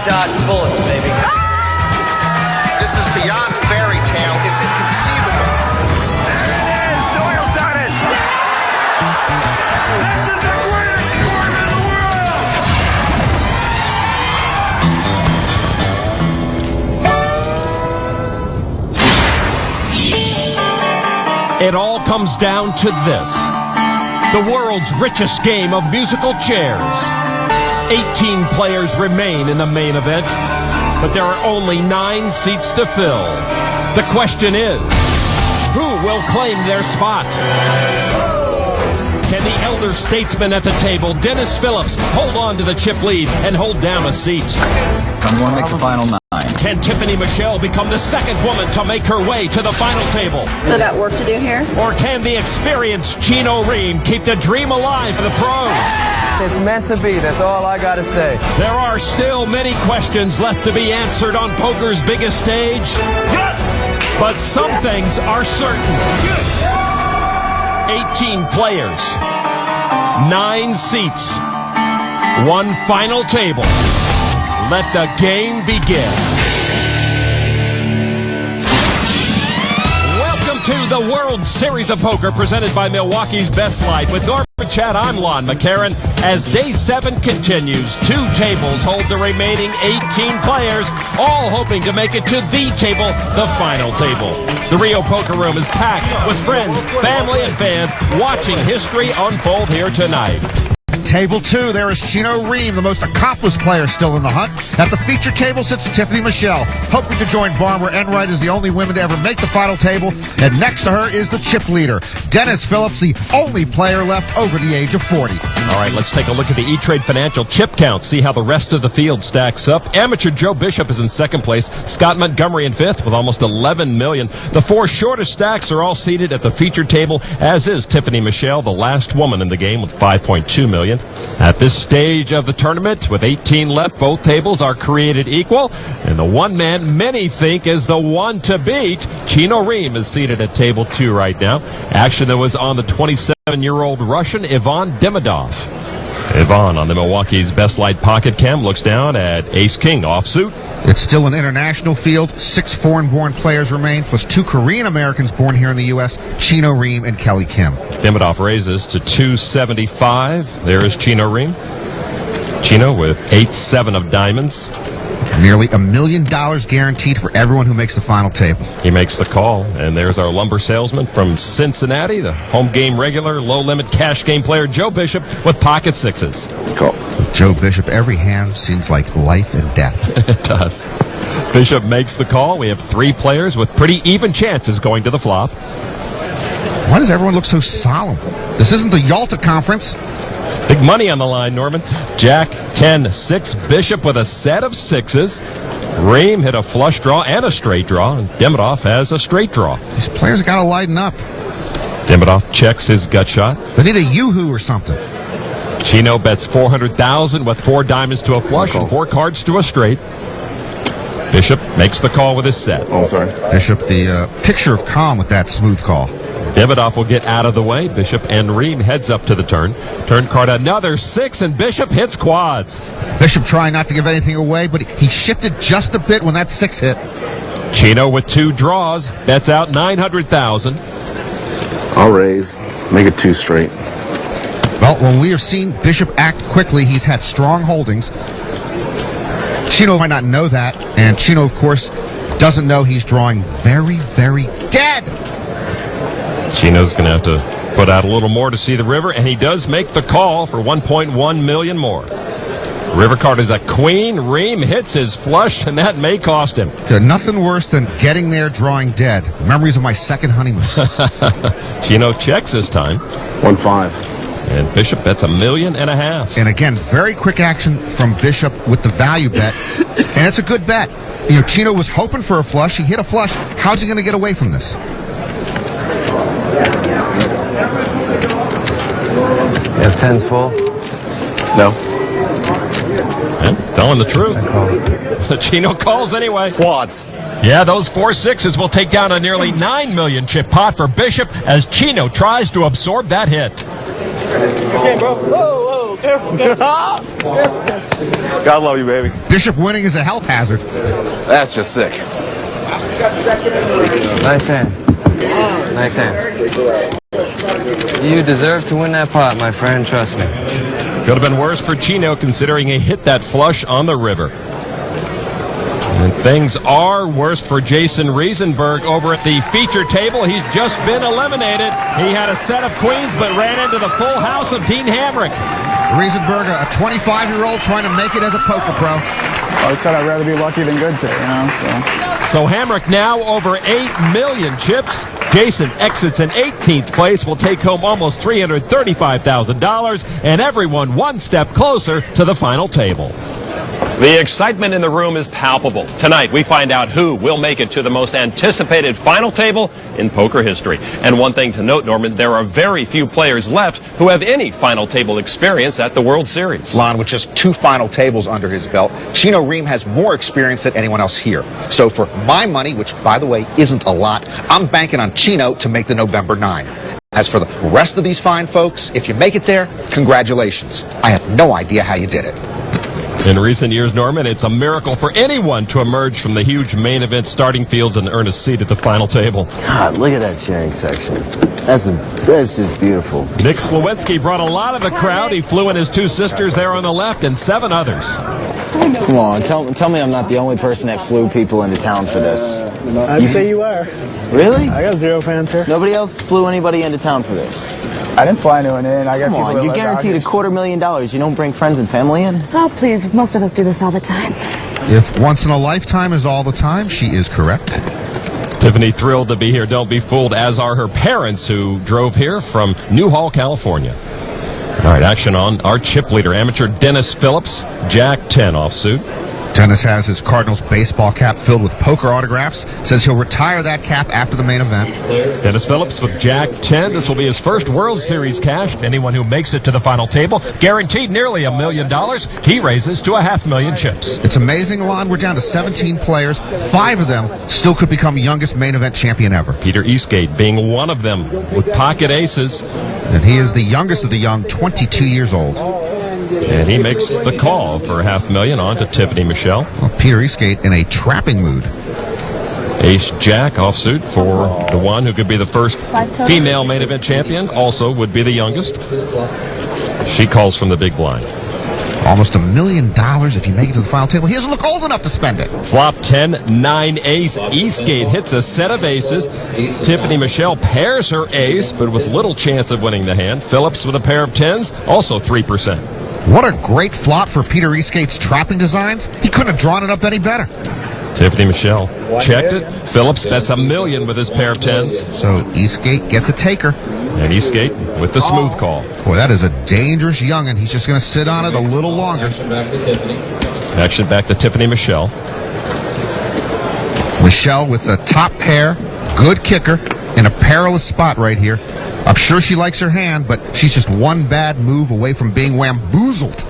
Dodge bullets, baby. This is beyond fairy tale. It's inconceivable. There it is. Doyle's done it. This is the greatest sport in the world. It all comes down to this. The world's richest game of musical chairs. 18 players remain in the main event, but there are only 9 seats to fill. The question is, who will claim their spot? Can the elder statesman at the table, Dennis Phillips, hold on to the chip lead and hold down a seat? Someone makes the final 9. Can Tiffany Michelle become the second woman to make her way to the final table? So got work to do here? Or can the experienced Chino Ream keep the dream alive for the pros? It's meant to be. That's all I gotta say. There are still many questions left to be answered on poker's biggest stage. Yes! But some things are certain. 18 players, 9 seats, 1 final table. Let the game begin. Welcome to the World Series of Poker presented by Milwaukee's Best Light. With Norman Chat, I'm Lon McCarran. As Day 7 continues, 2 tables hold the remaining 18 players, all hoping to make it to the table, the final table. The Rio Poker Room is packed with friends, family, and fans watching history unfold here tonight. Table 2, there is Chino Ream, the most accomplished player still in the hunt. At the feature table sits Tiffany Michelle, hoping to join Barbara Enright as the only woman to ever make the final table. And next to her is the chip leader, Dennis Phillips, the only player left over the age of 40. All right, let's take a look at the E-Trade Financial chip count, see how the rest of the field stacks up. Amateur Joe Bishop is in second place, Scott Montgomery in fifth with almost 11 million. The 4 shortest stacks are all seated at the feature table, as is Tiffany Michelle, the last woman in the game with 5.2 million. At this stage of the tournament, with 18 left, both tables are created equal, and the one man many think is the one to beat, Chino Ream, is seated at table 2 right now. Action that was on the 27-year-old Russian Ivan Demidov. Ivan on the Milwaukee's Best Light Pocket Cam looks down at Ace-King offsuit. It's still an international field. 6 foreign-born players remain, plus 2 Korean-Americans born here in the U.S., Chino Ream and Kelly Kim. Demidov raises to 275. There is Chino Ream. Chino with 8-7 of diamonds. Nearly $1 million guaranteed for everyone who makes the final table. He makes the call, and there's our lumber salesman from Cincinnati, the home game regular, low-limit cash game player Joe Bishop with pocket 6s. Call. With Joe Bishop, every hand seems like life and death. It does. Bishop makes the call. We have 3 players with pretty even chances going to the flop. Why does everyone look so solemn? This isn't the Yalta Conference. Big money on the line, Norman. Jack, 10, 6, Bishop with a set of 6s. Ream hit a flush draw and a straight draw, and Demidov has a straight draw. These players got to lighten up. Demidov checks his gut shot. They need a yoo-hoo or something. Chino bets 400,000 with 4 diamonds to a flush and 4 cards to a straight. Bishop makes the call with his set. Oh, sorry. Bishop, the picture of calm with that smooth call. Demidov will get out of the way. Bishop and Ream heads up to the turn. Turn card another 6, and Bishop hits quads. Bishop trying not to give anything away, but he shifted just a bit when that 6 hit. Chino with 2 draws. Bets out 900,000. I'll raise. Make it 2 straight. Well, when we have seen Bishop act quickly, he's had strong holdings. Chino might not know that, and Chino, of course, doesn't know he's drawing very, very dead. Chino's going to have to put out a little more to see the river, and he does make the call for 1.1 million more. River card is a queen. Ream hits his flush, and that may cost him. Nothing worse than getting there drawing dead. Memories of my second honeymoon. Chino checks this time. 1.5. And Bishop bets $1.5 million. And again, very quick action from Bishop with the value bet. And it's a good bet. You know, Chino was hoping for a flush. He hit a flush. How's he going to get away from this? If 10's full? No. Yeah, telling the truth. Chino calls anyway. Quads. Yeah, those 4 6s will take down a nearly 9 million chip pot for Bishop as Chino tries to absorb that hit. Okay, bro. Whoa, careful. God love you, baby. Bishop winning is a health hazard. That's just sick. Nice hand. Nice hand. You deserve to win that pot, my friend. Trust me. Could have been worse for Chino considering he hit that flush on the river. And things are worse for Jason Riesenberg over at the feature table. He's just been eliminated. He had a set of queens but ran into the full house of Dean Hamrick. Riesenberg, a 25-year-old trying to make it as a poker pro. I said I'd rather be lucky than good today, So Hamrick now over 8 million chips. Jason exits in 18th place, will take home almost $335,000, and everyone one step closer to the final table. The excitement in the room is palpable. Tonight, we find out who will make it to the most anticipated final table in poker history. And one thing to note, Norman, there are very few players left who have any final table experience at the World Series. Lon, with just 2 final tables under his belt, Chino Reem has more experience than anyone else here. So for my money, which, by the way, isn't a lot, I'm banking on Chino to make the November 9. As for the rest of these fine folks, if you make it there, congratulations. I have no idea how you did it. In recent years, Norman, it's a miracle for anyone to emerge from the huge main event starting fields and earn a seat at the final table. God, look at that cheering section. That's just beautiful. Nick Slowinski brought a lot of the crowd. He flew in his 2 sisters there on the left and 7 others. Come on, tell me I'm not the only person that flew people into town for this. I'd say you are. Really? I got 0 fans here. Nobody else flew anybody into town for this? I didn't fly anyone in. I got Come people on, that you live out guaranteed here. $250,000. You don't bring friends and family in? Oh, please. Most of us do this all the time. If once in a lifetime is all the time, she is correct. Tiffany thrilled to be here. Don't be fooled, as are her parents who drove here from Newhall, California. All right, action on our chip leader, amateur Dennis Phillips, Jack 10 offsuit. Dennis has his Cardinals baseball cap filled with poker autographs. Says he'll retire that cap after the main event. Dennis Phillips with Jack 10. This will be his first World Series cash. Anyone who makes it to the final table, guaranteed nearly $1 million. He raises to 500,000 chips. It's amazing, Lon. We're down to 17 players. 5 of them still could become youngest main event champion ever. Peter Eastgate being one of them with pocket aces. And he is the youngest of the young, 22 years old. And he makes the call for 500,000 on to Tiffany Michelle. Well, Peter Eastgate in a trapping mood. Ace Jack offsuit for the one who could be the first female main event champion, also would be the youngest. She calls from the big blind. Almost $1 million if you make it to the final table. He doesn't look old enough to spend it. Flop 10, 9 ace. Eastgate hits a set of aces. Tiffany Michelle pairs her ace, but with little chance of winning the hand. Phillips with a pair of 10s, also 3%. What a great flop for Peter Eastgate's trapping designs. He couldn't have drawn it up any better. Tiffany Michelle checked it. Phillips bets $1 million with his pair of 10s. So Eastgate gets a taker. And Eastgate with the smooth call. Boy, that is a dangerous young'un. He's just going to sit on it a little longer. Action back to Tiffany Michelle. Michelle with a top pair, good kicker, in a perilous spot right here. I'm sure she likes her hand, but she's just one bad move away from being wamboozled.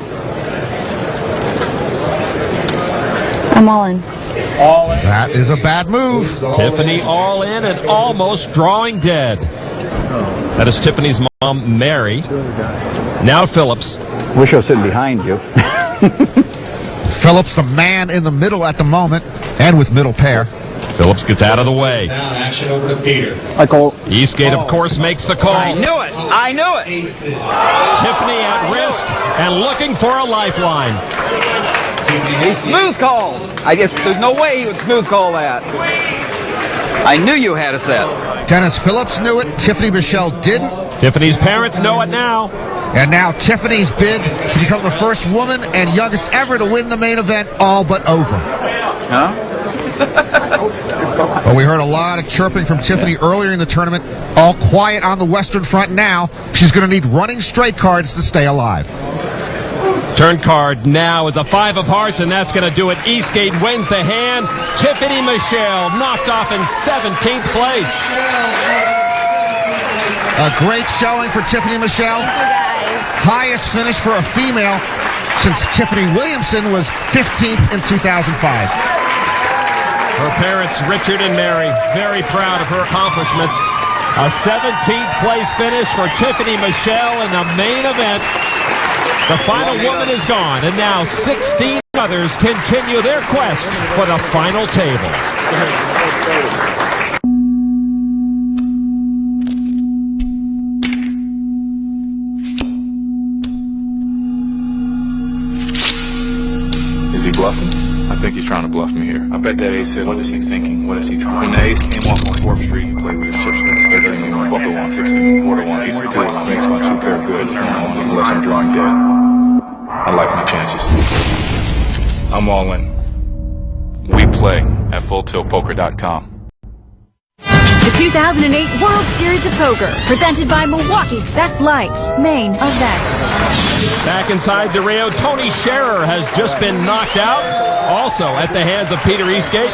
I'm all in. That is a bad move. Tiffany all in and almost drawing dead. That is Tiffany's mom, Mary. Now Phillips. Wish I was sitting behind you. Phillips, the man in the middle at the moment, and with middle pair. Phillips gets out of the way. Now action over to Peter. Eastgate, of course, makes the call. I knew it. I knew it. Tiffany at risk and looking for a lifeline. He smooth called. I guess there's no way he would smooth call that. I knew you had a set. Dennis Phillips knew it. Tiffany Michelle didn't. Tiffany's parents know it now. And now Tiffany's bid to become the first woman and youngest ever to win the main event, all but over. Huh? Well, we heard a lot of chirping from Tiffany earlier in the tournament. All quiet on the Western Front now. She's going to need running straight cards to stay alive. Turn card now is a 5 of hearts, and that's going to do it. Eastgate wins the hand. Tiffany Michelle knocked off in 17th place. A great showing for Tiffany Michelle. Highest finish for a female since Tiffany Williamson was 15th in 2005. Her parents, Richard and Mary, very proud of her accomplishments. A 17th place finish for Tiffany Michelle in the main event. The final woman is gone, and now 16 others continue their quest for the final table. Is he bluffing? I think he's trying to bluff me here. I bet that ace said, what is he thinking? What is he trying? When the ace came off on 4th Street, he played with his chips. 13 on 12 to 1, 16 4 to 1. He makes my 2 pair good. Turn on unless I'm drawing dead. I like my chances. I'm all in. We play at FullTiltPoker.com. The 2008 World Series of Poker, presented by Milwaukee's Best Light, main event. Back inside the Rio, Tony Scherer has just been knocked out, also at the hands of Peter Eastgate.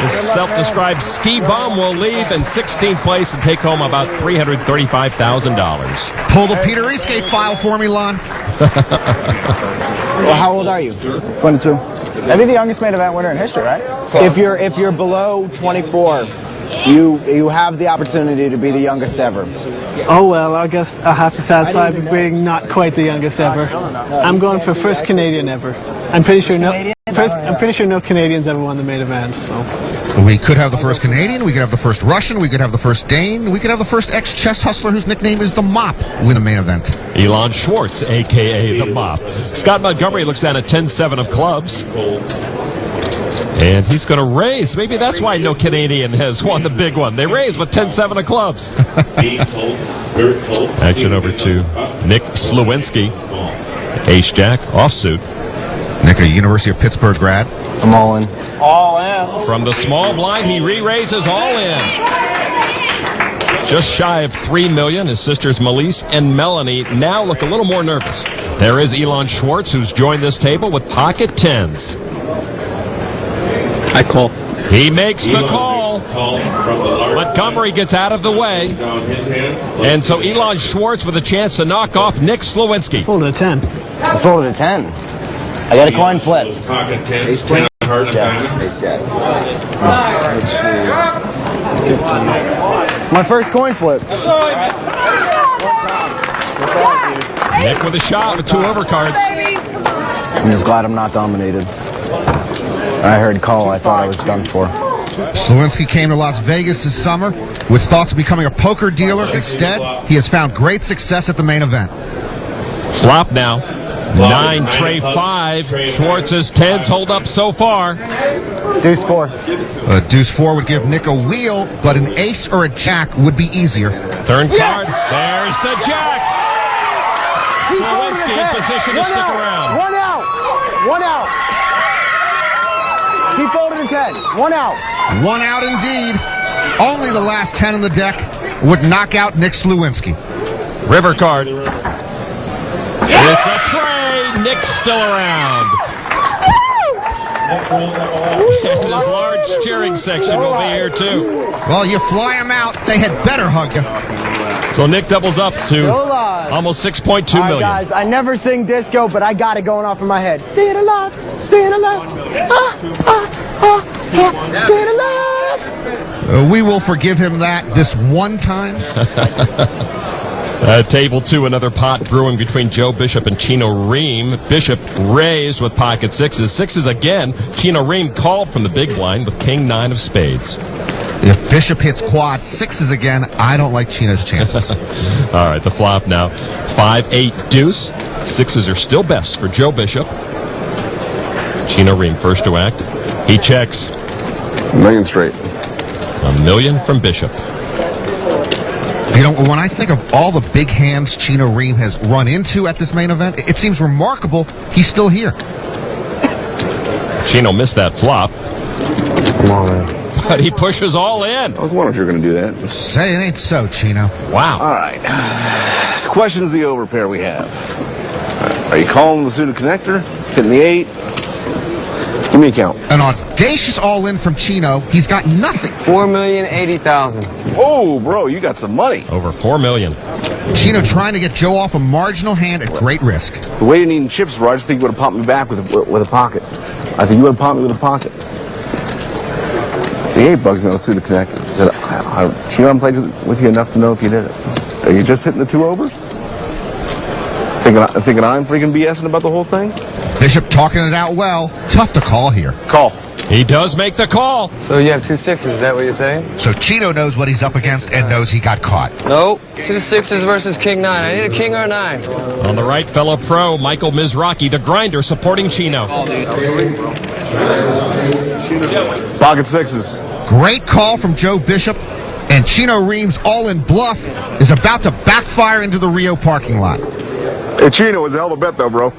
His self-described ski bum will leave in 16th place and take home about $335,000. Pull the Peter Eastgate file for me, Lon. Well, how old are you? 22. That'd be the youngest main event winner in history, right? If you're below 24, you have the opportunity to be the youngest ever. Oh, well, I guess I have to satisfy with being not quite the youngest ever. I'm going for first Canadian ever. I'm pretty sure no Canadians ever won the main event, so. We could have the first Canadian, we could have the first Russian, we could have the first Dane, we could have the first ex-chess hustler whose nickname is the Mop win a main event. Elon Schwartz, a.k.a. the Mop. Scott Montgomery looks down at 10-7 of clubs. And he's going to raise. Maybe that's why no Canadian has won the big one. They raise with 10-7 of clubs. Action over to Nick Slewinski. Ace-Jack, offsuit. Nick, a University of Pittsburgh grad. I'm all in. All in. From the small blind, he re-raises all in. Just shy of $3 million. His sisters Melise and Melanie now look a little more nervous. There is Elon Schwartz, who's joined this table with pocket tens. I call. He makes the call. Montgomery gets out of the way. And so Elon Schwartz with a chance to knock off Nick Slewinski. Folded a 10. I folded a 10. I got a coin flip. Pocket 10s, 10 heart and diamond. It's my first coin flip. Nick with a shot with 2 overcards. I'm just glad I'm not dominated. I heard call. I thought I was done for. Slewinski came to Las Vegas this summer with thoughts of becoming a poker dealer. Instead, he has found great success at the main event. Flop now. 9, tray 5. Schwartz's 10s hold up so far. Deuce 4. Deuce 4 would give Nick a wheel, but an ace or a jack would be easier. Turn card. There's the jack. Slewinski in position to stick around. 1 out. 1 out. He folded a 10. 1 out. 1 out indeed. Only the last 10 in the deck would knock out Nick Slewinski. River card. It's a tray. Nick's still around. And his large cheering section will be here too. Well, you fly them out, they had better hug you. So Nick doubles up to almost $6.2 million. Guys, I never sing disco, but I got it going off in my head. Staying alive, staying alive. Staying alive. We will forgive him that this one time. Table 2, another pot brewing between Joe Bishop and Chino Ream. Bishop raised with pocket 6s. 6s again. Chino Ream called from the big blind with king 9 of spades. If Bishop hits quad 6s again, I don't like Chino's chances. All right, the flop now. 5-8 deuce. 6s are still best for Joe Bishop. Chino Ream first to act. He checks. $1 million straight. $1 million from Bishop. You know, when I think of all the big hands Chino Ream has run into at this main event, it seems remarkable he's still here. Chino missed that flop. Come on, man. But he pushes all in. I was wondering if you were going to do that. Say it ain't so, Chino. Wow. All right. The question's the overpair we have. Are you calling the suited connector? Hitting the 8? Give me a count. An audacious all-in from Chino. He's got nothing. $4,080,000. Oh, bro, you got some money. Over $4 million. Chino trying to get Joe off a marginal hand at great risk. The way you're needing chips, bro, I just think you would have popped me back with a pocket. I think you would have popped me with a pocket. The 8 bugs me on the Suda Connector. I said, Chino, I haven't played with you enough to know if you did it. Are you just hitting the 2 overs? Thinking I'm freaking BSing about the whole thing? Bishop talking it out well. Tough to call here. Call. He does make the call. So you have 2 6s, is that what you're saying? So Chino knows what he's up against and knows he got caught. No, 2 6s versus King 9. I need a king or a 9. On the right, fellow pro Michael Mizraki, the grinder, supporting Chino. Pocket 6s. Great call from Joe Bishop. And Chino Ream's all-in bluff is about to backfire into the Rio parking lot. Hey, Chino was a hell of a bet, though, bro.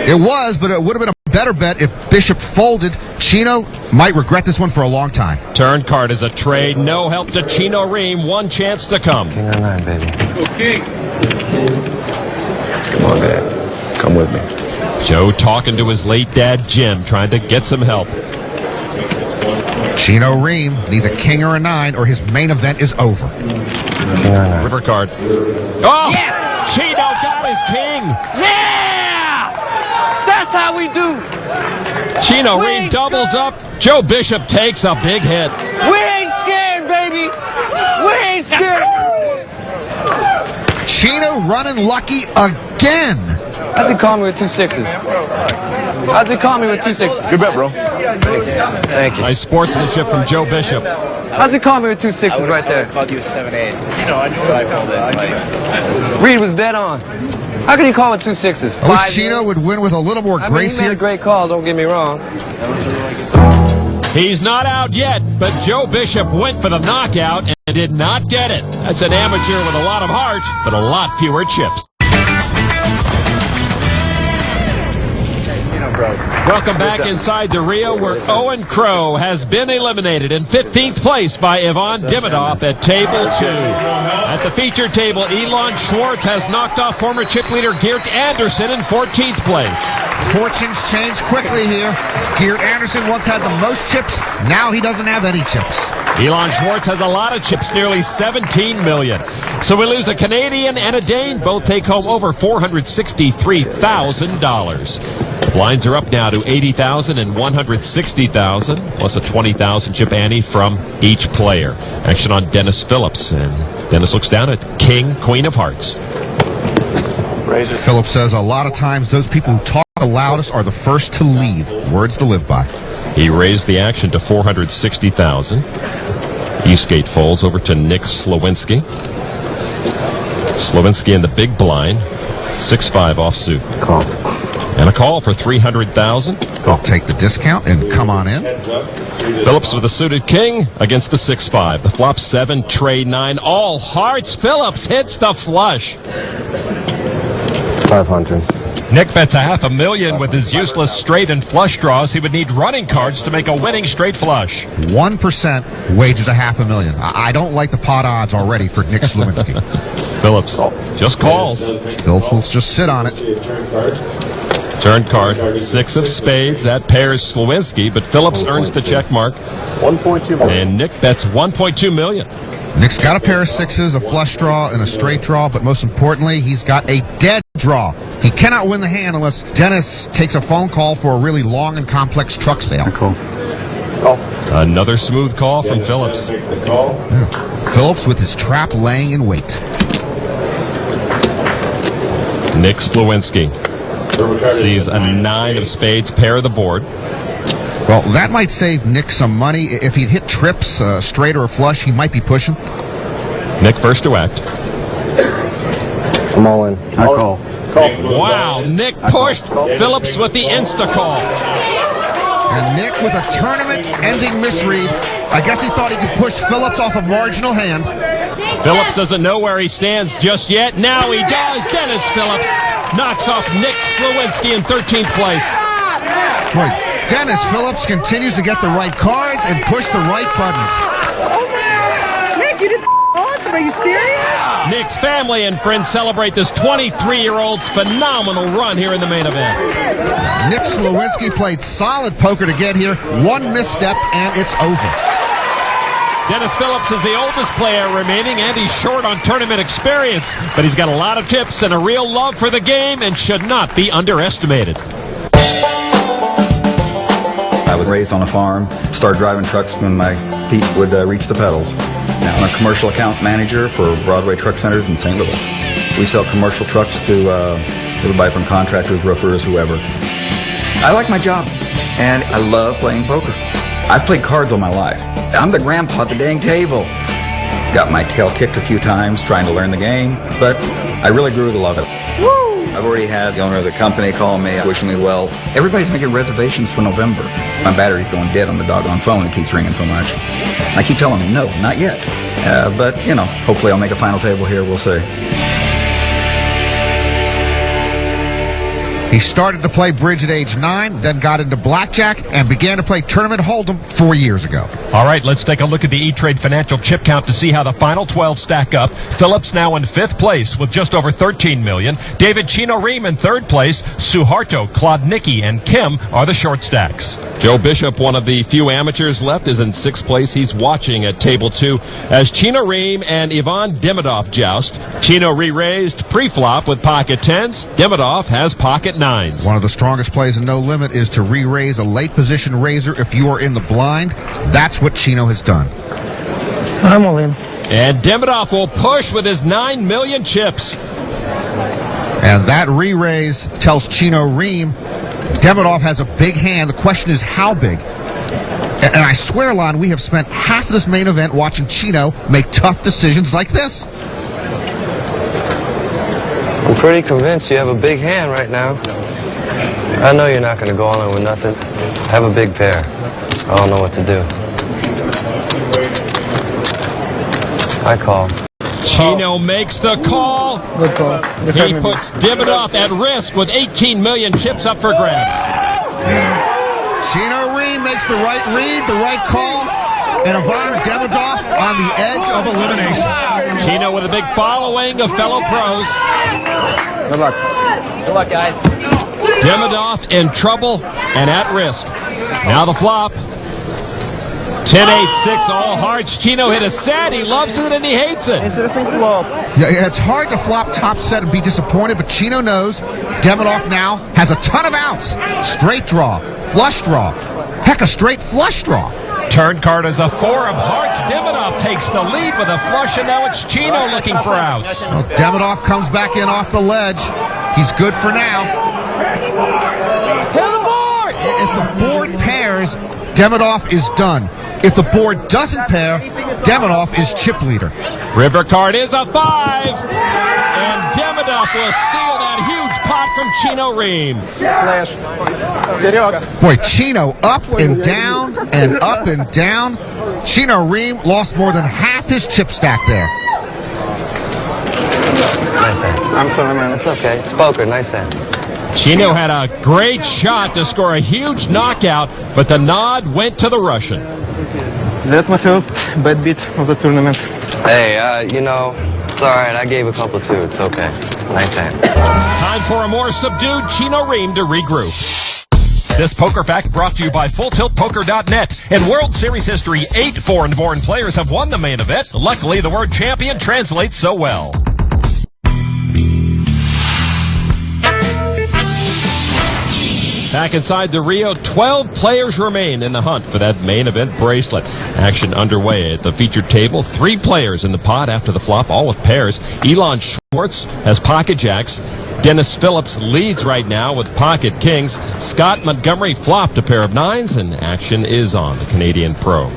It was, but it would have been a better bet if Bishop folded. Chino might regret this one for a long time. Turn card is a trade. No help to Chino Ream. One chance to come. King or 9, baby. Okay. Come on, Dad. Come with me. Joe talking to his late dad, Jim, trying to get some help. Chino Ream needs a king or a 9 or his main event is over. River card. Oh! Yes! Chino got his king! Yeah! That's how we do! Chino Ream doubles up. Joe Bishop takes a big hit. We ain't scared, baby! We ain't scared! Chino running lucky again. How's he call me with 2 6s? How's he call me with 2 6s? Good bet, bro. Thank you. Nice sportsmanship from Joe Bishop. How's he call me with 2 6s right there? I called you a 7-8. You know, I knew I called it. Reed was dead on. How can he call with 2 6s? I wish Chino would win with a little more grace he made here. a great call, don't get me wrong. He's not out yet, but Joe Bishop went for the knockout and did not get it. That's an amateur with a lot of heart, but a lot fewer chips. Welcome back inside the Rio, where Owen Crow has been eliminated in 15th place by Ivan Dimidov at table 2. At the feature table, Elon Schwartz has knocked off former chip leader Geert Anderson in 14th place. Fortunes change quickly here. Geert Anderson once had the most chips. Now he doesn't have any chips. Elon Schwartz has a lot of chips, nearly 17 million. So we lose a Canadian and a Dane. Both take home over $463,000. Blinds are up now to 80,000 and 160,000, plus a 20,000 chip ante from each player. Action on Dennis Phillips, and Dennis looks down at King, Queen of Hearts. Phillips says a lot of times those people who talk the loudest are the first to leave. Words to live by. He raised the action to 460,000. Eastgate folds over to Nick Slowinski. Slowinski in the big blind, 6-5 offsuit. Call. And a call for 300,000. I'll take the discount and come on in. Phillips with a suited king against the 6-5. The flop 7, trade 9, all hearts. Phillips hits the flush. 500. Nick bets $500,000 with his useless straight and flush draws. He would need running cards to make a winning straight flush. 1% wagers $500,000. I don't like the pot odds already for Nick Slowinski. Phillips just calls. Phillips will just sit on it. Turn card, 6 of spades. That pairs Slowinski, but Phillips earns the check mark. 1.2 million. And Nick bets $1.2 million. Nick's got a pair of 6s, a flush draw, and a straight draw, but most importantly, he's got a dead draw. He cannot win the hand unless Dennis takes a phone call for a really long and complex truck sale. Cool. Another smooth call from Phillips. Yeah. Phillips with his trap laying in wait. Nick Slowinski sees a 9 of spades pair the board. Well, that might save Nick some money. If he'd hit trips, straight or a flush, he might be pushing. Nick first to act. I'm all in. I call. Wow, Nick pushed. Phillips with the insta-call. And Nick with a tournament-ending misread. I guess he thought he could push Phillips off a marginal hand. Phillips doesn't know where he stands just yet. Now he does. Dennis Phillips knocks off Nick Slowinski in 13th place. Boy, Dennis Phillips continues to get the right cards and push the right buttons. Nick, you did awesome. Are you serious? Nick's family and friends celebrate this 23-year-old's phenomenal run here in the main event. Nick Slowinski played solid poker to get here. One misstep, and it's over. Dennis Phillips is the oldest player remaining, and he's short on tournament experience. But he's got a lot of tips and a real love for the game and should not be underestimated. I was raised on a farm, started driving trucks when my feet would reach the pedals. Now I'm a commercial account manager for Broadway Truck Centers in St. Louis. We sell commercial trucks to everybody from contractors, roofers, whoever. I like my job, and I love playing poker. I've played cards all my life. I'm the grandpa at the dang table. Got my tail kicked a few times trying to learn the game, but I really grew to love it. Woo! I've already had the owner of the company call me, wishing me well. Everybody's making reservations for November. My battery's going dead on the doggone phone. It keeps ringing so much. And I keep telling them, no, not yet. But, you know, hopefully I'll make a final table here. We'll see. He started to play bridge at age 9, then got into blackjack, and began to play tournament hold'em 4 years ago. All right, let's take a look at the E-Trade Financial chip count to see how the final 12 stack up. Phillips now in 5th place with just over 13 million. David Chino Ream in 3rd place. Suharto, Klodnicki, and Kim are the short stacks. Joe Bishop, one of the few amateurs left, is in 6th place. He's watching at table 2 as Chino Ream and Ivan Demidov joust. Chino re-raised pre-flop with pocket 10s. Demidov has pocket 9s. One of the strongest plays in No Limit is to re-raise a late position raiser if you are in the blind. That's what Chino has done. I'm all in. And Demidov will push with his 9 million chips. And that re-raise tells Chino Ream Demidov has a big hand. The question is how big? And I swear, Lon, we have spent half of this main event watching Chino make tough decisions like this. I'm pretty convinced you have a big hand right now. I know you're not going to go all in with nothing. I have a big pair. I don't know what to do. I call. Chino makes the call. Good call. He puts Demidov at risk with 18 million chips up for grabs. Chino Ream makes the right read, the right call, and Ivan Demidov on the edge of elimination. Chino with a big following of fellow pros. Good luck. Good luck, guys. Demidov in trouble and at risk. Now the flop. 10-8-6, all hearts. Chino hit a set. He loves it and he hates it. Interesting flop. Yeah, it's hard to flop top set and be disappointed, but Chino knows Demidov now has a ton of outs. Straight draw, flush draw, heck, a straight flush draw. Turn card is a 4 of hearts. Demidov takes the lead with a flush, and now it's Chino looking for outs. Well, Demidov comes back in off the ledge. He's good for now. Hit the board! If the board pairs, Demidov is done. If the board doesn't pair, Demidov is chip leader. River card is a 5, and Demidov will steal that huge pot from Chino Ream. Boy, Chino up and down and up and down. Chino Ream lost more than half his chip stack there. Nice hand. I'm sorry, man. It's okay. It's poker. Nice hand. Chino had a great shot to score a huge knockout, but the nod went to the Russian. That's my first bad beat of the tournament. Hey, you know, it's all right. I gave a couple too. It's okay. Nice hand. Time for a more subdued Chino Ream to regroup. This Poker Fact brought to you by FullTiltPoker.net. In World Series history, 8 foreign-born players have won the main event. Luckily, the word champion translates so well. Back inside the Rio, 12 players remain in the hunt for that main event bracelet. Action underway at the featured table. 3 players in the pot after the flop, all with pairs. Elon Schwartz has pocket jacks. Dennis Phillips leads right now with pocket kings. Scott Montgomery flopped a pair of 9s, and action is on the Canadian pro.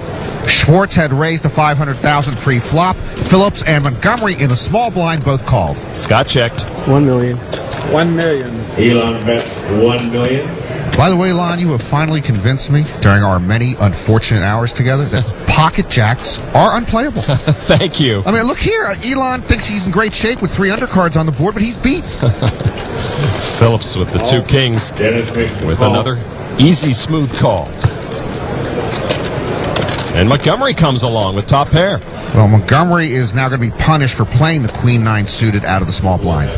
Schwartz had raised to $500,000 pre-flop. Phillips and Montgomery in the small blind both called. Scott checked. 1 million. 1 million. Elon bets 1 million. By the way, Lon, you have finally convinced me during our many unfortunate hours together that pocket jacks are unplayable. Thank you. I mean, look here. Elon thinks he's in great shape with 3 undercards on the board, but he's beat. Phillips with the 2 kings with another easy, smooth call. And Montgomery comes along with top pair. Well, Montgomery is now going to be punished for playing the Queen-9 suited out of the small blind.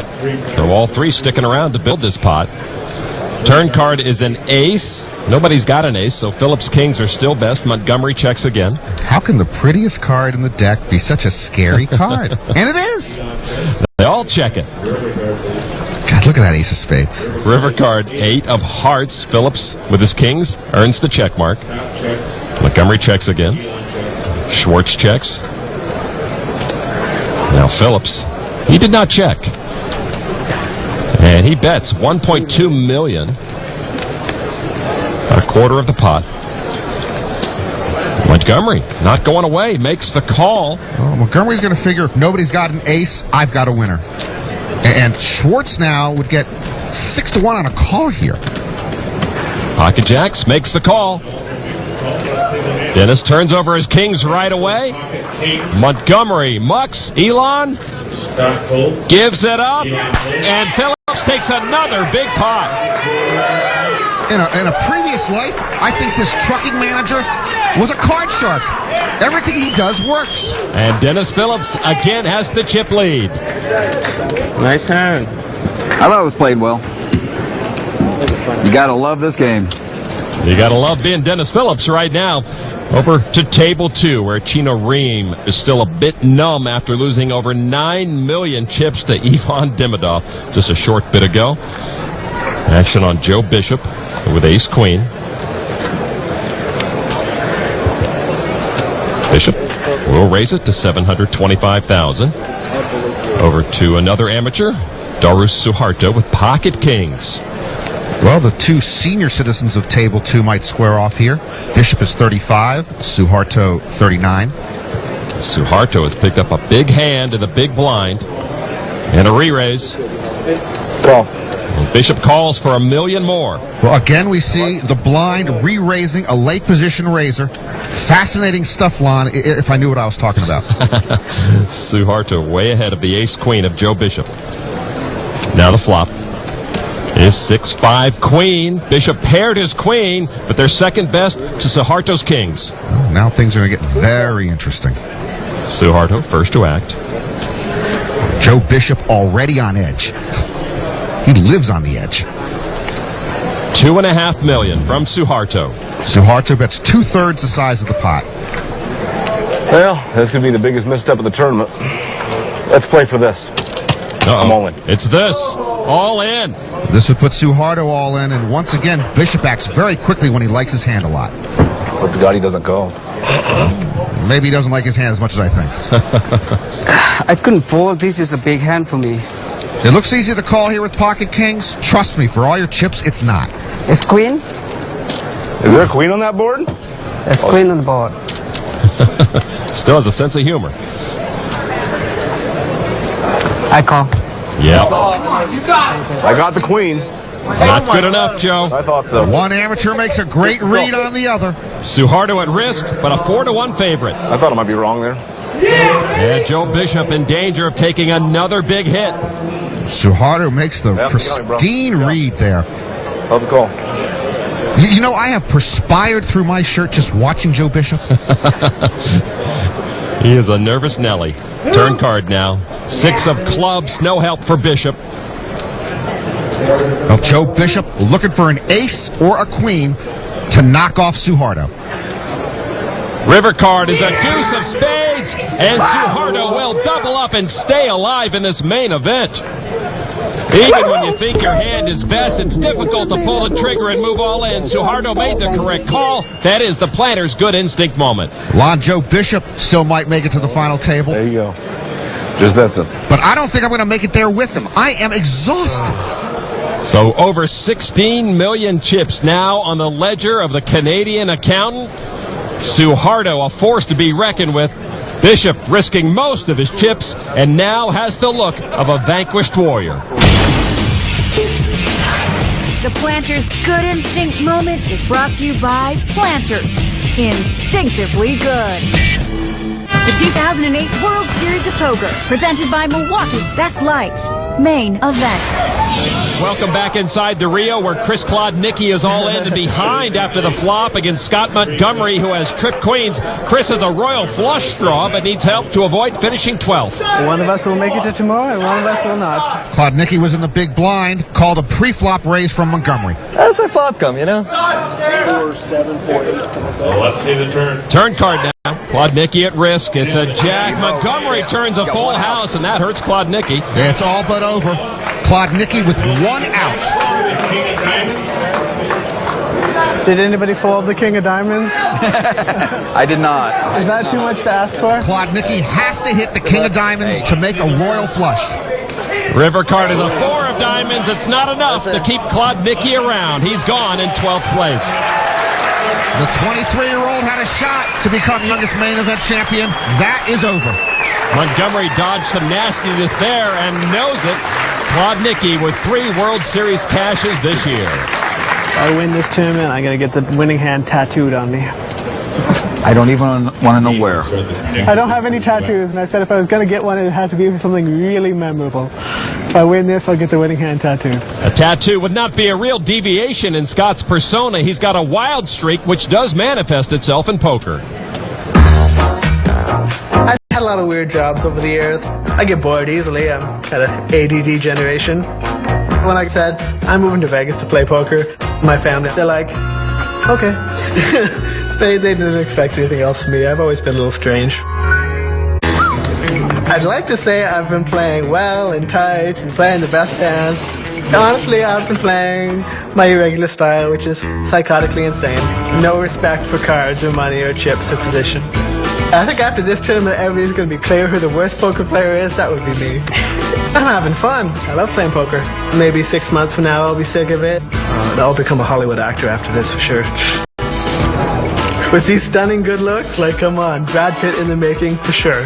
So all 3 sticking around to build this pot. Turn card is an ace. Nobody's got an ace, so Phillips' kings are still best. Montgomery checks again. How can the prettiest card in the deck be such a scary card? And it is. They all check it. God, Look at that ace of spades. River card, 8 of hearts. Phillips with his kings earns the check mark. Montgomery checks again. Schwartz checks. Now Phillips, he did not check. And he bets $1.2 million. About a quarter of the pot. Montgomery, not going away, makes the call. Well, Montgomery's going to figure if nobody's got an ace, I've got a winner. And Schwartz now would get 6-1 on a call here. Pocket Jacks makes the call. Dennis turns over his kings right away. Montgomery mucks. Elon gives it up. And Phillips takes another big pot. In a previous life, I think this trucking manager was a card shark. Everything he does works. And Dennis Phillips again has the chip lead. Nice hand. I thought it was played well. You gotta love this game. You gotta love being Dennis Phillips right now. Over to table 2, where Chino Ream is still a bit numb after losing over 9 million chips to Ivan Demidov just a short bit ago. Action on Joe Bishop with ace-queen. Bishop will raise it to $725,000. Over to another amateur, Darus Suharto with pocket kings. Well, the two senior citizens of table 2 might square off here. Bishop is 35, Suharto 39. Suharto has picked up a big hand in the big blind. And a re-raise. Call. Bishop calls for $1 million more. Well, again, we see the blind re-raising a late position raiser. Fascinating stuff, Lon, if I knew what I was talking about. Suharto way ahead of the ace-queen of Joe Bishop. Now the flop is 6-5 queen. Bishop paired his queen, but they're second best to Suharto's kings. Now things are going to get very interesting. Suharto first to act. Joe Bishop already on edge. He lives on the edge. $2.5 million from Suharto. Suharto bets 2/3 the size of the pot. Well, this could be the biggest misstep of the tournament. Let's play for this. I'm all in. It's this. All in. This would put Suharto all in, and once again, Bishop acts very quickly when he likes his hand a lot. But the God, he doesn't go. Maybe he doesn't like his hand as much as I think. I couldn't fold. This is a big hand for me. It looks easy to call here with pocket kings. Trust me, for all your chips, it's not. It's queen? Is there a queen on that board? There's queen on the board. Still has a sense of humor. I call. Yeah. I got the queen. Not good enough, Joe. I thought so. One amateur makes a great read on the other. Suharto at risk, but a 4-1 favorite. I thought I might be wrong there. And Joe Bishop in danger of taking another big hit. Suharto makes the pristine read there. Love the call. You know, I have perspired through my shirt just watching Joe Bishop. He is a nervous Nelly. Turn card now. 6 of clubs, no help for Bishop. Well, Joe Bishop looking for an ace or a queen to knock off Suharto. River card is a deuce of spades, and Suharto will double up and stay alive in this main event. Even when you think your hand is best, it's difficult to pull the trigger and move all in. Suharto made the correct call. That is the planter's good instinct moment. Lon, Joe Bishop still might make it to the final table. There you go. Just that simple. But I don't think I'm going to make it there with him. I am exhausted. So over 16 million chips now on the ledger of the Canadian accountant. Suharto, a force to be reckoned with. Bishop risking most of his chips and now has the look of a vanquished warrior. The Planters Good Instinct moment is brought to you by Planters. Instinctively good. The 2008 World Series of Poker, presented by Milwaukee's Best Light. Main event. Welcome back inside the Rio, where Chris Klodnicki is all in and behind after the flop against Scott Montgomery, who has tripped queens. Chris is a royal flush draw, but needs help to avoid finishing 12th. One of us will make it to tomorrow, and one of us will not. Klodnicki was in the big blind, called a pre-flop raise from Montgomery. How does that flop come, you know? 4, 7, 4, 8. Well, let's see the turn. Turn card now. Klodnicki at risk. It's a jack. Montgomery turns a full house, and that hurts Klodnicki. It's all but over. Klodnicki with 1 out. Did anybody fold the King of Diamonds? I did not. Is that too much to ask for? Klodnicki has to hit the King of Diamonds to make a royal flush. River card is a 4 of diamonds. It's not enough to keep Klodnicki around. He's gone in 12th place. The 23-year-old had a shot to become youngest main event champion. That is over. Montgomery dodged some nastiness there and knows it. Klodnicki with 3 World Series cashes this year. If I win this tournament, I'm going to get the winning hand tattooed on me. I don't even want to know where. I don't have any tattoos, and I said if I was going to get one, it had to be something really memorable. If I win this, I'll get the winning hand tattooed. A tattoo would not be a real deviation in Scott's persona. He's got a wild streak, which does manifest itself in poker. I've had a lot of weird jobs over the years. I get bored easily. I'm kind of ADD generation. When I said, I'm moving to Vegas to play poker, my family, they're like, okay. They didn't expect anything else from me. I've always been a little strange. I'd like to say I've been playing well and tight and playing the best hands. Honestly, I've been playing my irregular style, which is psychotically insane. No respect for cards or money or chips or position. I think after this tournament, everybody's going to be clear who the worst poker player is. That would be me. I'm having fun. I love playing poker. Maybe 6 months from now, I'll be sick of it. I'll become a Hollywood actor after this, for sure. With these stunning good looks, like, come on, Brad Pitt in the making, for sure.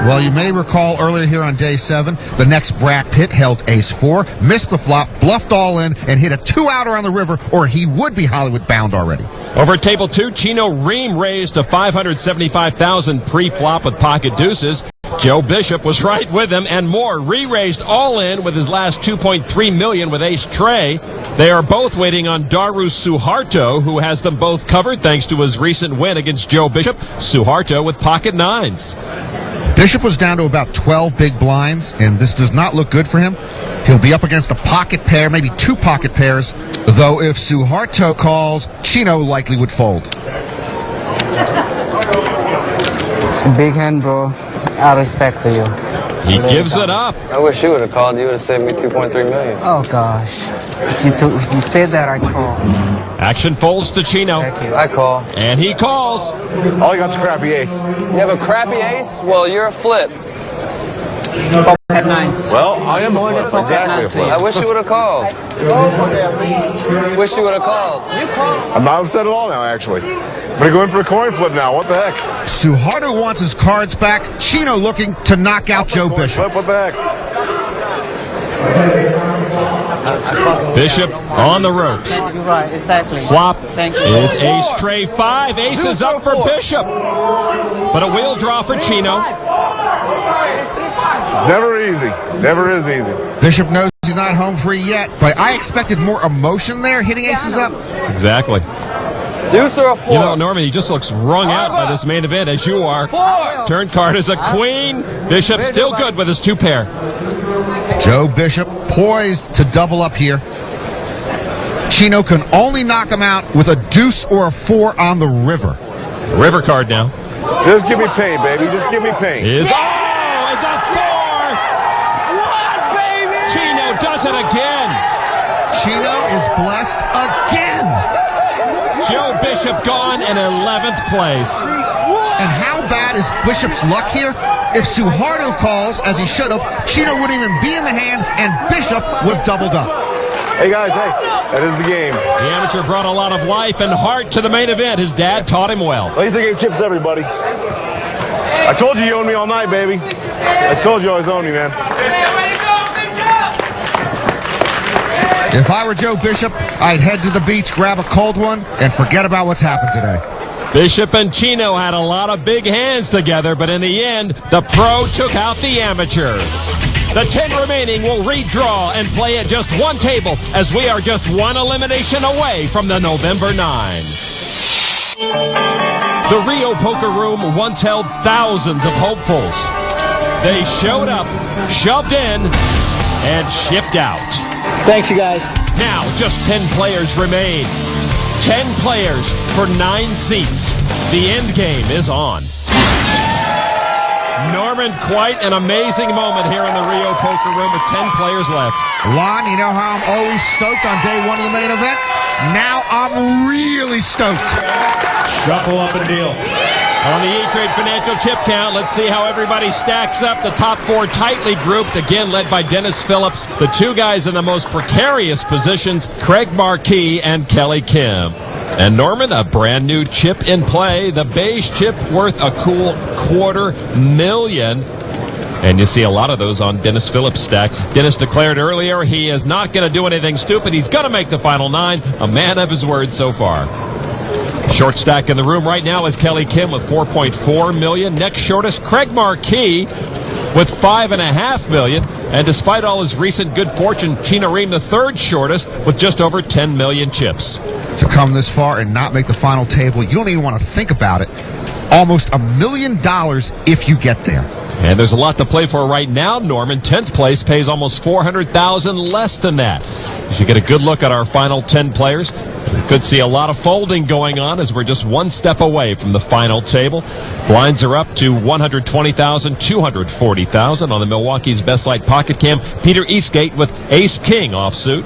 Well, you may recall earlier here on day 7, the next Brad Pitt held ace-4, missed the flop, bluffed all in, and hit a 2-outer on the river, or he would be Hollywood bound already. Over at table 2, Chino Ream raised to $575,000 pre-flop with pocket deuces. Joe Bishop was right with him and more. Re-raised all in with his last $2.3 million with ace Trey. They are both waiting on Daru Suharto, who has them both covered thanks to his recent win against Joe Bishop. Suharto with pocket 9s. Bishop was down to about 12 big blinds, and this does not look good for him. He'll be up against a pocket pair, maybe 2 pocket pairs, though if Suharto calls, Chino likely would fold. It's a big hand, bro. Out of respect for you. He gives it up. I wish you would have called. You would have saved me $2.3 million. Oh, gosh. If you said that, I call. Action folds to Chino. I call. And he calls. All you got's a crappy ace. You have a crappy ace? Well, you're a flip. Pocket 9s. Well, I am a flip. Exactly a flip. I wish you would have called. Wish you would have called. You called. I'm not upset at all now, actually. I'm going to go in for a coin flip now. What the heck? Suharto wants his cards back. Chino looking to knock out Joe Bishop. Flip, what the heck? Bishop on the ropes. You're right, exactly. Flop Thank you. is ace Trey 5. Aces up for Bishop. But a wheel draw for Chino. Never easy. Never is easy. Bishop knows he's not home free yet, but I expected more emotion there, hitting aces up. Exactly. Deuce or a 4? You know, Norman, he just looks wrung out by this main event, as you are. 4. Turn card is a queen. Bishop still good with his 2-pair. Joe Bishop poised to double up here. Chino can only knock him out with a deuce or a 4 on the river. River card now. Just give me pain, baby. Just give me pain. It's a 4! What, baby? Chino does it again. Chino is blessed again. Joe Bishop gone in 11th place. And how bad is Bishop's luck here? If Suharto calls, as he should have, Chino wouldn't even be in the hand, and Bishop would have doubled up. Hey, guys, hey. That is the game. The amateur brought a lot of life and heart to the main event. His dad taught him well. At least they gave chips to everybody. I told you you owned me all night, baby. I told you I always owned me, man. If I were Joe Bishop, I'd head to the beach, grab a cold one, and forget about what's happened today. Bishop and Chino had a lot of big hands together, but in the end, the pro took out the amateur. The 10 remaining will redraw and play at just 1 table, as we are just 1 elimination away from the November 9. The Rio Poker Room once held thousands of hopefuls. They showed up, shoved in, and shipped out. Thanks, you guys. Now, just 10 players remain. 10 players for 9 seats. The end game is on. Norman, quite an amazing moment here in the Rio Poker Room with 10 players left. Lon, you know how I'm always stoked on day one of the main event? Now I'm really stoked. Shuffle up and deal. On the E-Trade Financial chip count, let's see how everybody stacks up. The top 4 tightly grouped, again led by Dennis Phillips. The 2 guys in the most precarious positions, Craig Marquis and Kelly Kim. And Norman, a brand new chip in play. The beige chip worth a cool $250,000. And you see a lot of those on Dennis Phillips' stack. Dennis declared earlier he is not going to do anything stupid. He's going to make the final 9. A man of his word so far. Short stack in the room right now is Kelly Kim with $4.4 million. Next shortest, Craig Marquis with $5.5 million. And despite all his recent good fortune, Chino Reem the third shortest with just over 10 million chips. To come this far and not make the final table, you don't even want to think about it. Almost $1 million if you get there. And there's a lot to play for right now, Norman. 10th place pays almost $400,000 less than that. As you get a good look at our final 10 players, we could see a lot of folding going on as we're just one step away from the final table. Blinds are up to $120,000, $240,000 on the Milwaukee's Best Light Pocket Cam. Peter Eastgate with Ace-King offsuit.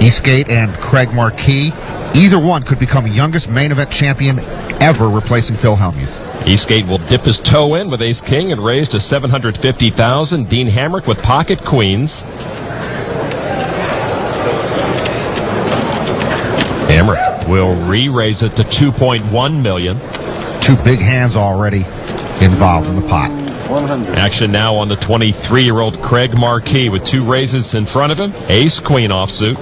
Eastgate and Craig Marquis, either one could become youngest main event champion ever, replacing Phil Hellmuth. Eastgate will dip his toe in with Ace-King and raise to $750,000. Dean Hamrick with Pocket Queens. Hamrick will re-raise it to $2.1 million. 2 big hands already involved in the pot. Action now on the 23-year-old Craig Marquis with 2 raises in front of him. Ace-Queen offsuit.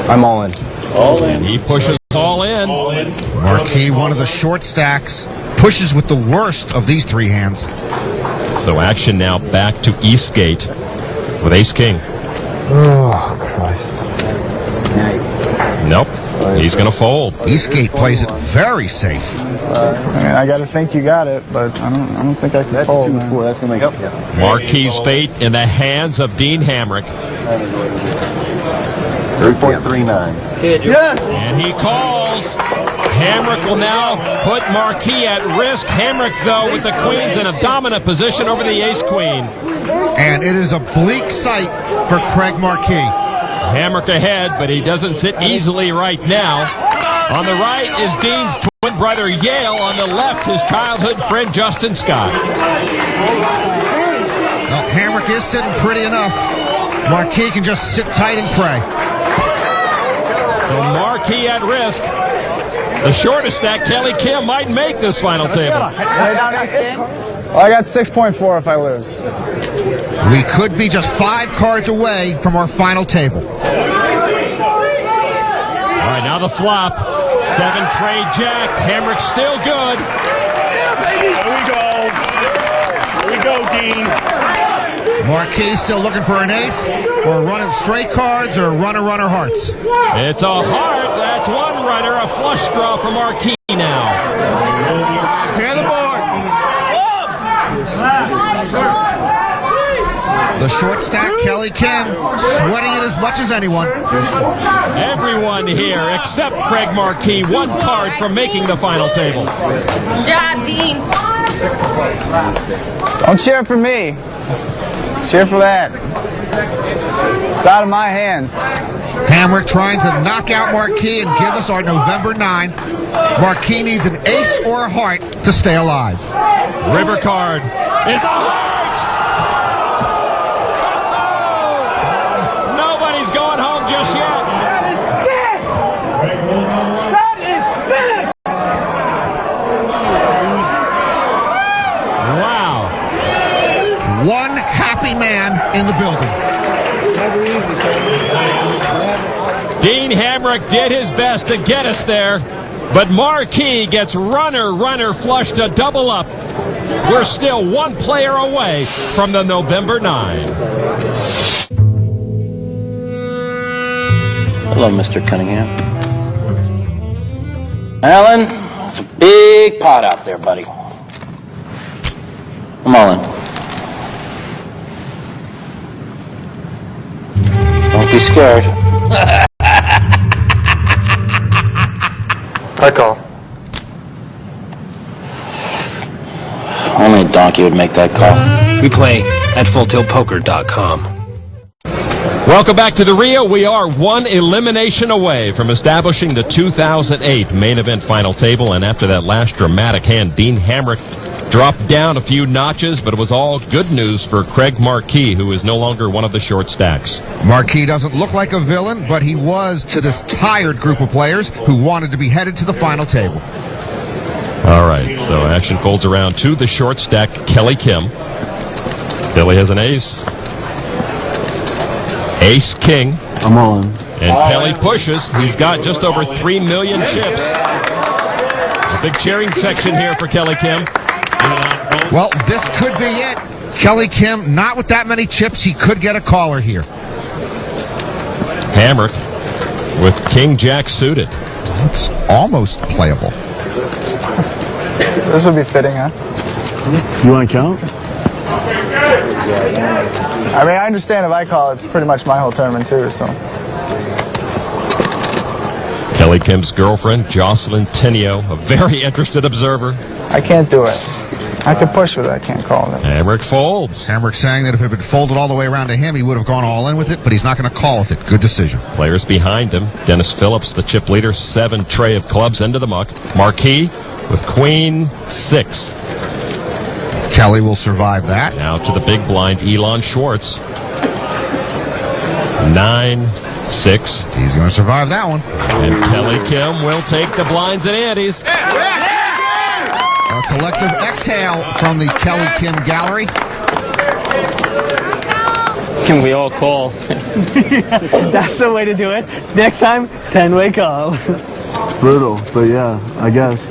I'm all in. All in. And he pushes all in. All in. Marquis, one of the short stacks, pushes with the worst of these 3 hands. So action now back to Eastgate with Ace-King. Oh, Christ. Nope. He's going to fold. Eastgate plays it very safe. I got to think you got it, but I don't think I can fold. That's 2-4. That's going to make it. Marquis' fate in the hands of Dean Hamrick. 3.39. Yes! And he calls. Hamrick will now put Marquis at risk. Hamrick, though, with the queens in a dominant position over the ace-queen. And it is a bleak sight for Craig Marquis. Hamrick ahead, but he doesn't sit easily right now. On the right is Dean's twin brother Yale. On the left, his childhood friend Justin Scott. Well, Hamrick is sitting pretty enough. Marquis can just sit tight and pray. So Marquis at risk. The shortest stack, Kelly Kim, might make this final table. Well, I got 6.4 if I lose. We could be just 5 cards away from our final table. All right, now the flop. 7 trade jack. Hamrick still good. Here we go, Dean. Marquis still looking for an ace, or running straight cards, or runner hearts. It's a heart. That's one runner. A flush draw for Marquis now. Clear the board. The short stack, Kelly Kim, sweating it as much as anyone. Everyone here except Craig Marquis, 1 card from making the final table. Good job, Dean. Don't cheer for me. Cheer for that. It's out of my hands. Hamrick trying to knock out Marquis and give us our November 9. Marquis needs an ace or a heart to stay alive. River card is a heart! Oh, no! Nobody's going home just yet. That is sick! Wow. One happy man in the building. Dean Hamrick did his best to get us there, but Marquis gets runner flush to double up. We're still 1 player away from the November 9. Hello, Mr. Cunningham. Alan, it's a big pot out there, buddy. I'm all in. Don't be scared. I call. Only a donkey would make that call. We play at fulltiltpoker.com. Welcome back to the Rio. We are one elimination away from establishing the 2008 main event final table, and after that last dramatic hand, Dean Hamrick dropped down a few notches, but it was all good news for Craig Marquis, who is no longer one of the short stacks. Marquis doesn't look like a villain, but he was to this tired group of players who wanted to be headed to the final table. All right, so action folds around to the short stack, Kelly Kim. Billy has an ace. Ace King. I'm on. And Kelly pushes. He's got just over 3 million chips. A big cheering section here for Kelly Kim. Well, this could be it. Kelly Kim, not with that many chips, he could get a caller here. Hamrick with King Jack suited. It's almost playable. This would be fitting, huh? You want to count? I mean, I understand if I call, it's pretty much my whole tournament too, so. Kelly Kim's girlfriend, Jocelyn Tenio, a very interested observer. I can't do it. I could push with it, I can't call it. Hamrick folds. Hamrick saying that if it had been folded all the way around to him, he would have gone all in with it, but he's not going to call with it. Good decision. Players behind him. Dennis Phillips, the chip leader, 7 tray of clubs into the muck. Marquis with Queen 6. Kelly will survive that. Now to the big blind, Elon Schwartz. 9-6. He's going to survive that one. And Kelly Kim will take the blinds and antes. A collective exhale from the Kelly Kim gallery. Can we all call? That's the way to do it. Next time, 10-way call. It's brutal, but yeah, I guess.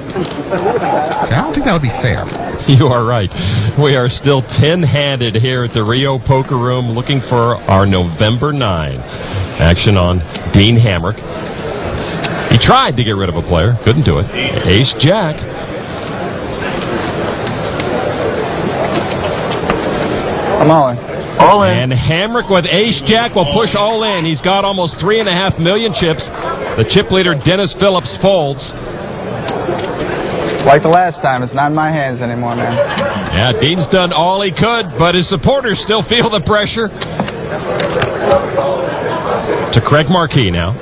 I don't think that would be fair. You are right. We are still 10-handed here at the Rio Poker Room looking for our November 9. Action on Dean Hamrick. He tried to get rid of a player. Couldn't do it. Ace-Jack. I'm all in. All in. And Hamrick with Ace-Jack will push all in. He's got almost 3.5 million chips. The chip leader, Dennis Phillips, folds. Like the last time, it's not in my hands anymore, man. Yeah, Dean's done all he could, but his supporters still feel the pressure. To Craig Marquis now.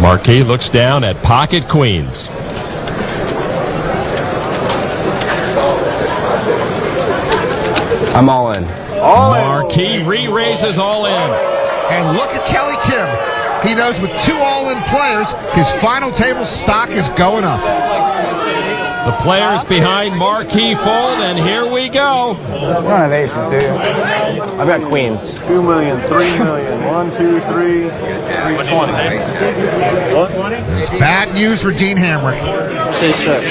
Marquis looks down at pocket queens. I'm all in. Marquis re-raises all in. And look at Kelly Kim. He knows with 2 all-in players, his final table stock is going up. The players behind Marquis fold, and here we go. You don't have aces, do you? I've got queens. 2 million, 3 million, 1, 2, 3, 320. It's bad news for Dean Hamrick.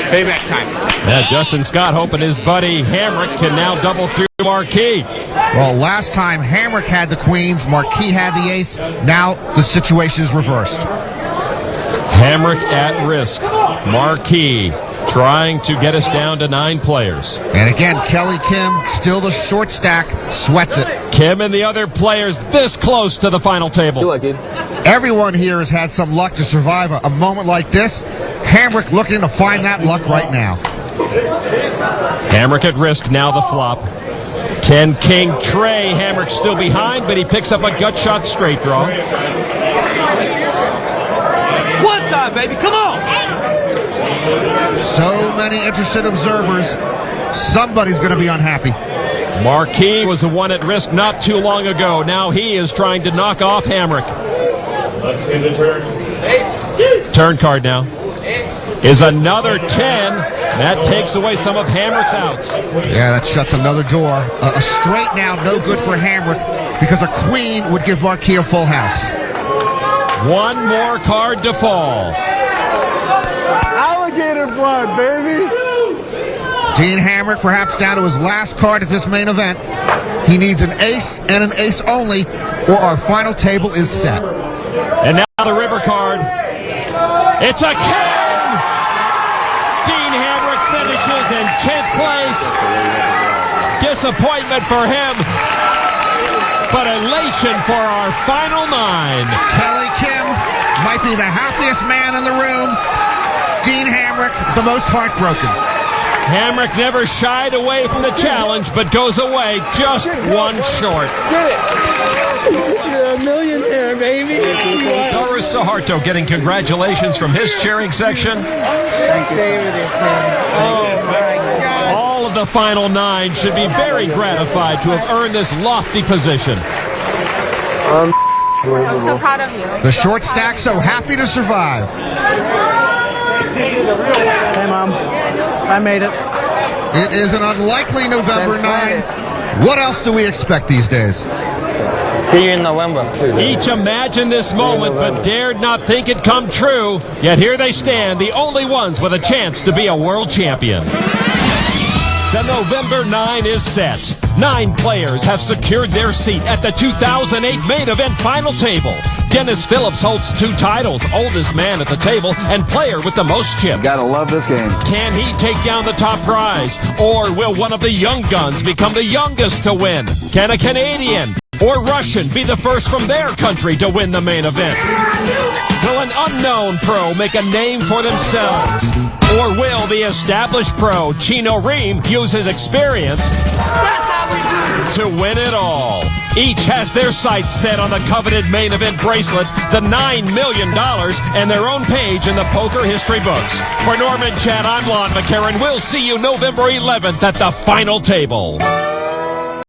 Payback time. Yeah, Justin Scott hoping his buddy Hamrick can now double through Marquis. Well, last time Hamrick had the queens, Marquis had the ace. Now the situation is reversed. Hamrick at risk. Marquis trying to get us down to 9 players. And again, Kelly Kim, still the short stack, sweats it. Kim and the other players this close to the final table. Good luck, dude. Everyone here has had some luck to survive a moment like this. Hamrick looking to find that luck right now. Hamrick at risk, now the flop. 10 king tray. Hamrick still behind, but he picks up a gut shot straight draw. One time, baby, come on! So many interested observers. Somebody's going to be unhappy. Marquis was the one at risk not too long ago. Now he is trying to knock off Hamrick. Let's see the turn. Turn card now is another 10. That takes away some of Hamrick's outs. Yeah, that shuts another door. A straight now, no good for Hamrick because a queen would give Marquis a full house. One more card to fall. Alligator blood, baby. Dean Hamrick perhaps down to his last card at this main event. He needs an ace and an ace only, or our final table is set. And now the river card. It's a king! Dean Hamrick finishes in 10th place. Disappointment for him. but elation for our final 9. Kelly Kim might be the happiest man in the room. Dean Hamrick, the most heartbroken. Hamrick never shied away from the challenge, but goes away just one short. You're a millionaire, baby. Doris Saharto getting congratulations from his cheering section. Savor this, man. Oh, my God. All of the final 9 should be very gratified to have earned this lofty position. I'm so proud of you. The short stack so happy to survive. Hey, Mom. I made it. It is an unlikely November 9. What else do we expect these days? See you in November. Each imagined this moment but dared not think it come true. Yet here they stand, the only ones with a chance to be a world champion. The November 9 is set. 9 players have secured their seat at the 2008 main event final table. Dennis Phillips holds 2 titles, oldest man at the table and player with the most chips. Gotta love this game. Can he take down the top prize? Or will one of the young guns become the youngest to win? Can a Canadian or Russian be the first from their country to win the main event? Will an unknown pro make a name for themselves? Or will the established pro, Chino Ream, use his experience to win it all? Each has their sights set on the coveted main event bracelet, the $9 million, and their own page in the poker history books. For Norman Chat, I'm Lon McCarran. We'll see you November 11th at the final table.